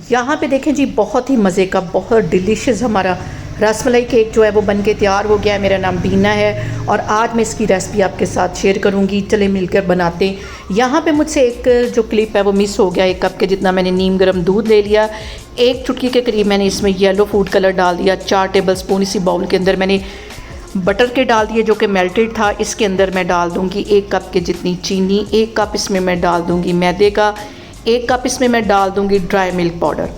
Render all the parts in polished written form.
यहाँ पे देखें जी, बहुत ही मज़े का, बहुत डिलीशियस हमारा रसमलाई केक जो है वो बनके तैयार हो गया है। मेरा नाम बीना है और आज मैं इसकी रेसिपी आपके साथ शेयर करूँगी। चले मिलकर बनाते हैं। यहाँ पे मुझसे एक जो क्लिप है वो मिस हो गया। 1 कप के जितना मैंने नीम गर्म दूध ले लिया। 1 चुटकी के करीब मैंने इसमें येलो फूड कलर डाल दिया। 4 टेबल स्पून इसी बाउल के अंदर मैंने बटर के डाल दिए जो कि मेल्टेड था। इसके अंदर मैं डाल दूँगी 1 कप के जितनी चीनी। 1 कप इसमें मैं डाल दूँगी मैदे का। 1 कप इसमें मैं डाल दूँगी ड्राई मिल्क पाउडर।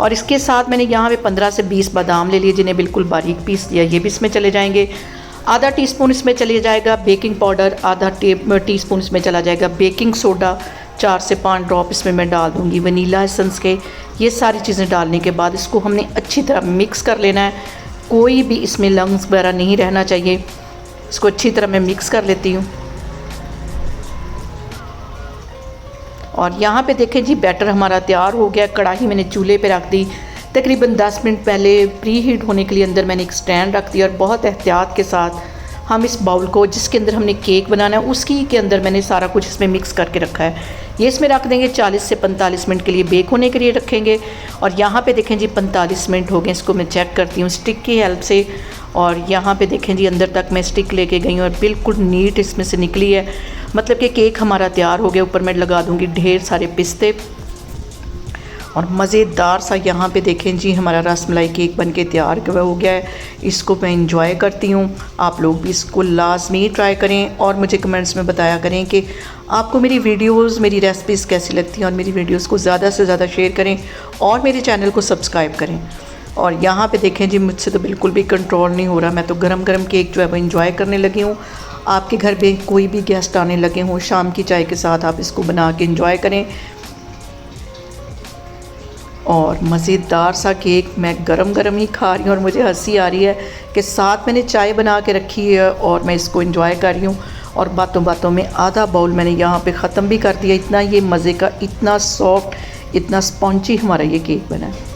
और इसके साथ मैंने यहाँ पे 15 से 20 बादाम ले लिए जिन्हें बिल्कुल बारीक पीस दिया, ये भी इसमें चले जाएंगे। आधा टीस्पून इसमें चले जाएगा बेकिंग पाउडर। आधा टीस्पून इसमें चला जाएगा बेकिंग सोडा। 4 से 5 ड्रॉप इसमें मैं डाल दूँगी वनीला एसेंस के। ये सारी चीज़ें डालने के बाद इसको हमने अच्छी तरह मिक्स कर लेना है। कोई भी इसमें लम्स वगैरह नहीं रहना चाहिए। इसको अच्छी तरह मैं मिक्स कर लेती हूँ। और यहाँ पे देखें जी, बैटर हमारा तैयार हो गया। कढ़ाई मैंने चूल्हे पे रख दी। तकरीबन 10 मिनट पहले प्री हीट होने के लिए अंदर मैंने एक स्टैंड रख दिया और बहुत एहतियात के साथ हम इस बाउल को, जिसके अंदर हमने केक बनाना है, उसकी के अंदर मैंने सारा कुछ इसमें मिक्स करके रखा है। ये इसमें रख देंगे। 40 से 45 मिनट के लिए बेक होने के लिए रखेंगे। और यहाँ पे देखें जी, 45 मिनट हो गए। इसको मैं चेक करती हूँ स्टिक की हेल्प से। और यहाँ पे देखें जी, अंदर तक मैं स्टिक लेके गई हूँ और बिल्कुल नीट इसमें से निकली है। मतलब कि केक हमारा तैयार हो गया। ऊपर मैं लगा दूँगी ढेर सारे पिस्ते। और मज़ेदार सा यहाँ पे देखें जी, हमारा रसमलाई केक बनके तैयार हो गया है। इसको मैं इंजॉय करती हूँ। आप लोग भी इसको लाजमी ट्राई करें और मुझे कमेंट्स में बताया करें कि आपको मेरी वीडियोस, मेरी रेसिपीज़ कैसी लगती हैं। और मेरी वीडियोस को ज़्यादा से ज़्यादा शेयर करें और मेरे चैनल को सब्सक्राइब करें। और यहाँ पे देखें जी, मुझसे तो बिल्कुल भी कंट्रोल नहीं हो रहा। मैं तो गरम गरम केक जो है वो इंजॉय करने लगी हूँ। आपके घर में कोई भी गेस्ट आने लगे हों, शाम की चाय के साथ आप इसको बना के इंजॉय करें। और मज़ेदार सा केक मैं गरम गरम ही खा रही हूँ और मुझे हंसी आ रही है कि साथ मैंने चाय बना के रखी है और मैं इसको इंजॉय कर रही हूँ। और बातों बातों में आधा बाउल मैंने यहाँ पे ख़त्म भी कर दिया। इतना ये मज़े का, इतना सॉफ्ट, इतना स्पॉन्जी हमारा ये केक बना है।